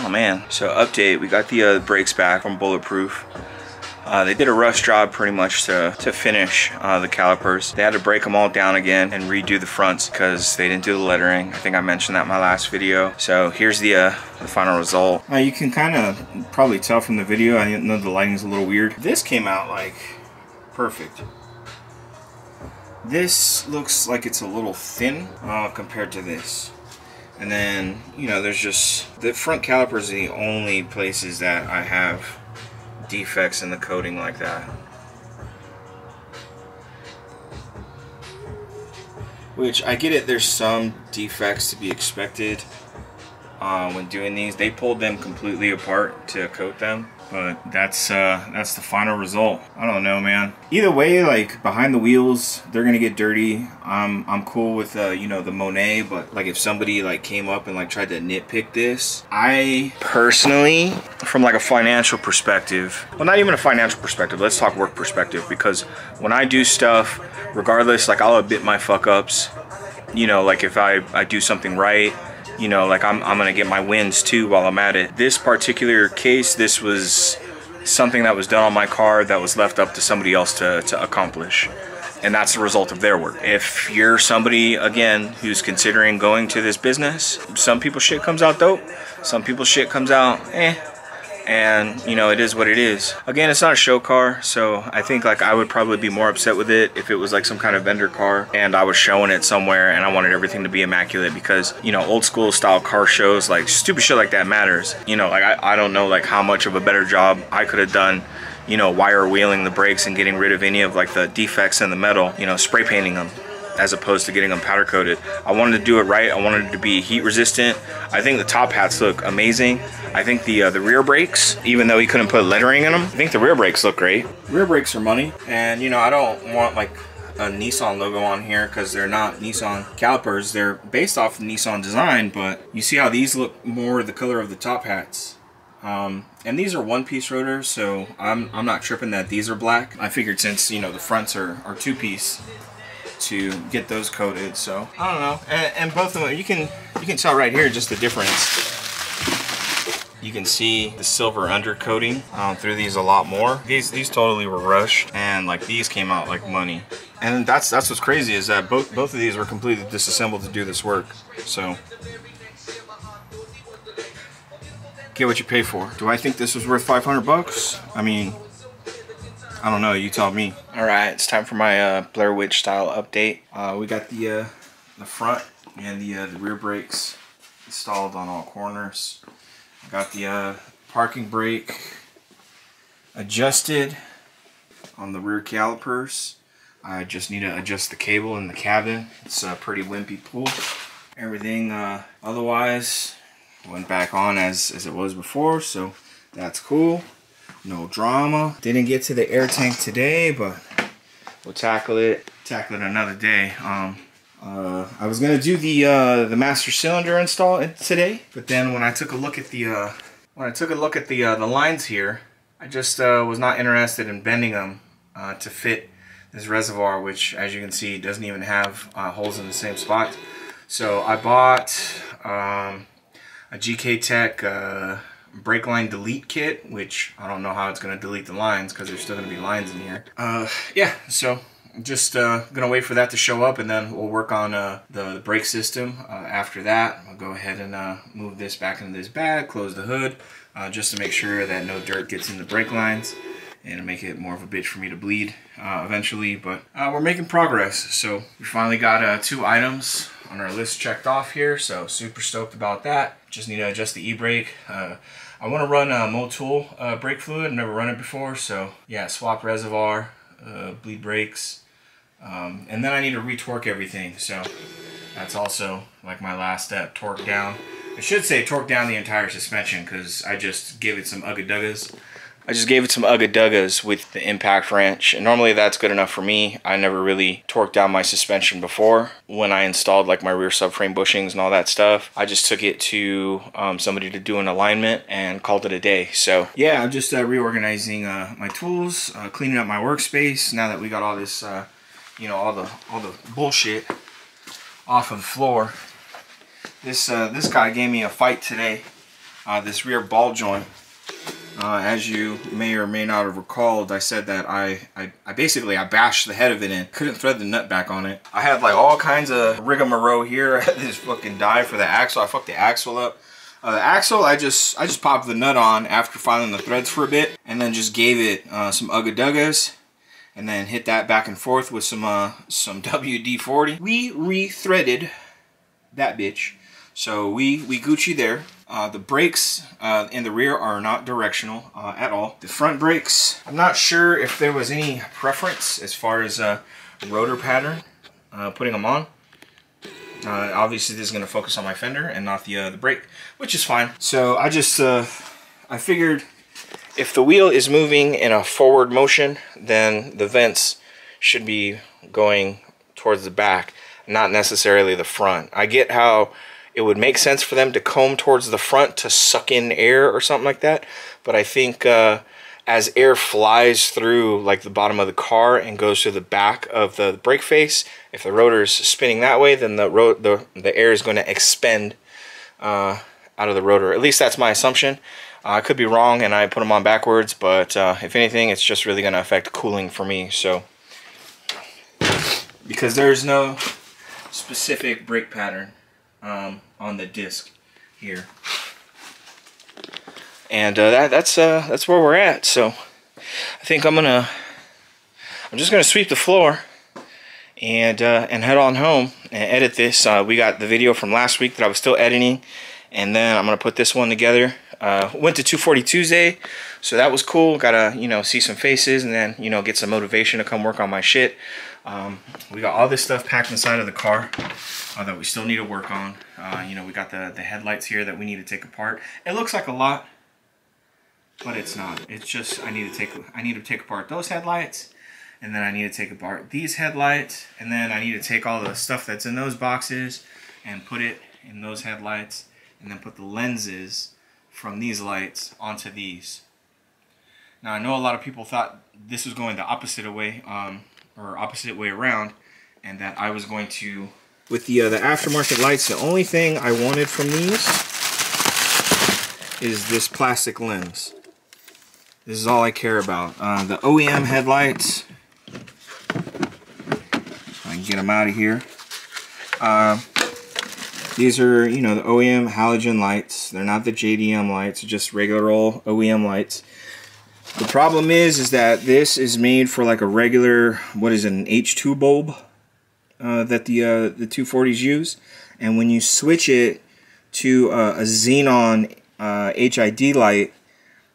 Oh man, so update, we got the brakes back from Bulletproof. They did a rush job pretty much to finish the calipers. They had to break them all down again and redo the fronts because they didn't do the lettering. I think I mentioned that in my last video. So here's the final result. You can kind of probably tell from the video, I know the lighting's a little weird. This came out like perfect. This looks like it's a little thin compared to this. And then, you know, there's just, the front calipers are the only places that I have defects in the coating like that. Which, I get it, there's some defects to be expected when doing these. They pulled them completely apart to coat them. But that's the final result. I don't know, man. Either way, like behind the wheels, they're gonna get dirty. I'm cool with you know, the Monet, but like if somebody like came up and like tried to nitpick this, I personally, from like a financial perspective, well, not even a financial perspective, let's talk work perspective, because when I do stuff, regardless, like I'll admit my fuck ups. You know, like if I do something right, you know, like I'm gonna get my wins too while I'm at it. This particular case, this was something that was done on my car that was left up to somebody else to accomplish. And that's the result of their work. If you're somebody, again, who's considering going to this business, some people's shit comes out dope, some people's shit comes out eh. And, you know, it is what it is. Again, it's not a show car, so I think like I would probably be more upset with it if it was like some kind of vendor car and I was showing it somewhere and I wanted everything to be immaculate, because, you know, old school style car shows, like stupid shit like that matters. You know, like I don't know like how much of a better job I could have done, you know, wire wheeling the brakes and getting rid of any of like the defects in the metal, you know, spray painting them, as opposed to getting them powder coated. I wanted to do it right. I wanted it to be heat resistant. I think the top hats look amazing. I think the rear brakes, even though he couldn't put lettering in them, I think the rear brakes look great. Rear brakes are money. And you know, I don't want like a Nissan logo on here because they're not Nissan calipers. They're based off the Nissan design, but you see how these look more the color of the top hats. And these are one-piece rotors, so I'm not tripping that these are black. I figured since, you know, the fronts are two-piece, to get those coated. So I don't know, and both of them, you can tell right here just the difference. You can see the silver undercoating through these a lot more. These totally were rushed, and like these came out like money. And that's what's crazy, is that both of these were completely disassembled to do this work. So get what you pay for. Do I think this was worth 500 bucks? I mean, I don't know, you tell me. Alright, it's time for my Blair Witch style update. We got the front and the rear brakes installed on all corners. I got the parking brake adjusted on the rear calipers. I just need to adjust the cable in the cabin. It's a pretty wimpy pull. Everything otherwise went back on as it was before, so that's cool. No drama. Didn't get to the air tank today, but we'll tackle it another day. I was gonna do the master cylinder install today, but then when I took a look at the lines here, I just was not interested in bending them to fit this reservoir, which, as you can see, doesn't even have holes in the same spot. So I bought a GK Tech brake line delete kit, which I don't know how it's going to delete the lines because there's still going to be lines in here. Yeah, so just gonna wait for that to show up, and then we'll work on the brake system. After that, I'll go ahead and move this back into this bag, close the hood, just to make sure that no dirt gets in the brake lines and make it more of a bitch for me to bleed eventually. But we're making progress. So we finally got 2 items on our list checked off here, so super stoked about that. Just need to adjust the e-brake. I want to run Motul brake fluid. I've never run it before, so yeah, swap reservoir, bleed brakes, and then I need to retorque everything. So that's also like my last step, torque down. I should say torque down the entire suspension, because I just gave it some ugga-duggas. With the impact wrench, and normally that's good enough for me. I never really torqued down my suspension before when I installed like my rear subframe bushings and all that stuff. I just took it to somebody to do an alignment and called it a day. So yeah, I'm just reorganizing my tools, cleaning up my workspace now that we got all this, you know, all the bullshit off of the floor. This guy gave me a fight today. this rear ball joint. As you may or may not have recalled, I said that I basically bashed the head of it in. Couldn't thread the nut back on it. I had like all kinds of rigmarole here. I had this fucking die for the axle. I fucked the axle up. The axle, I just popped the nut on after filing the threads for a bit, and then just gave it some Ugga Duggas, and then hit that back and forth with some WD-40. We re-threaded that bitch. So we Gucci there. The brakes in the rear are not directional at all. The front brakes, I'm not sure if there was any preference as far as rotor pattern putting them on. Obviously this is going to focus on my fender and not the brake, which is fine. So I just I figured if the wheel is moving in a forward motion, then the vents should be going towards the back, not necessarily the front. I get how it would make sense for them to comb towards the front to suck in air or something like that, but I think as air flies through like the bottom of the car and goes to the back of the brake face, if the rotor is spinning that way, then the air is going to expend out of the rotor. At least that's my assumption. I could be wrong and I put them on backwards, but if anything, it's just really going to affect cooling for me. So because there's no specific brake pattern on the disc here, and that's where we're at. So I think I'm just gonna sweep the floor and head on home and edit this. We got the video from last week that I was still editing, and then I'm gonna put this one together. Went to 240 Tuesday, so that was cool. Gotta see some faces, and then get some motivation to come work on my shit. We got all this stuff packed inside of the car that we still need to work on. We got the headlights here that we need to take apart. It looks like a lot, but it's not. It's just I need to take apart those headlights, and then I need to take apart these headlights, and then I need to take all the stuff that's in those boxes and put it in those headlights, and then put the lenses from these lights onto these. Now I know a lot of people thought this was going the opposite way, or opposite way around, and that I was going to, with the aftermarket lights, the only thing I wanted from these is this plastic lens. This is all I care about. The OEM headlights, I can get them out of here. These are, the OEM halogen lights. They're not the JDM lights, they're just regular old OEM lights. The problem is that this is made for like a regular, what is it, an H2 bulb that the 240s use. And when you switch it to a xenon HID light,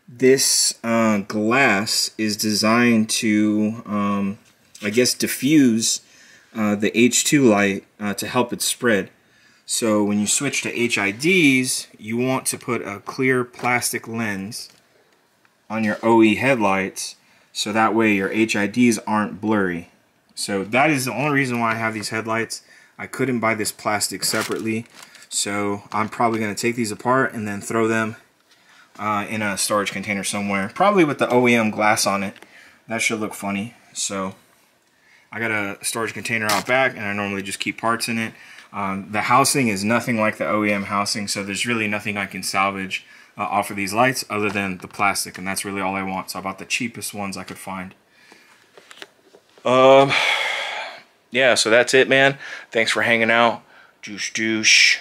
this glass is designed to, I guess, diffuse the H2 light to help it spread. So when you switch to HIDs, you want to put a clear plastic lens on your OE headlights, so that way your HIDs aren't blurry. So that is the only reason why I have these headlights. I couldn't buy this plastic separately, so I'm probably going to take these apart and then throw them in a storage container somewhere, probably with the OEM glass on it. That should look funny. So I got a storage container out back, and I normally just keep parts in it. The housing is nothing like the OEM housing, so there's really nothing I can salvage off of these lights other than the plastic, and that's really all I want. So I bought the cheapest ones I could find. Yeah, so that's it, man. Thanks for hanging out. Douche douche.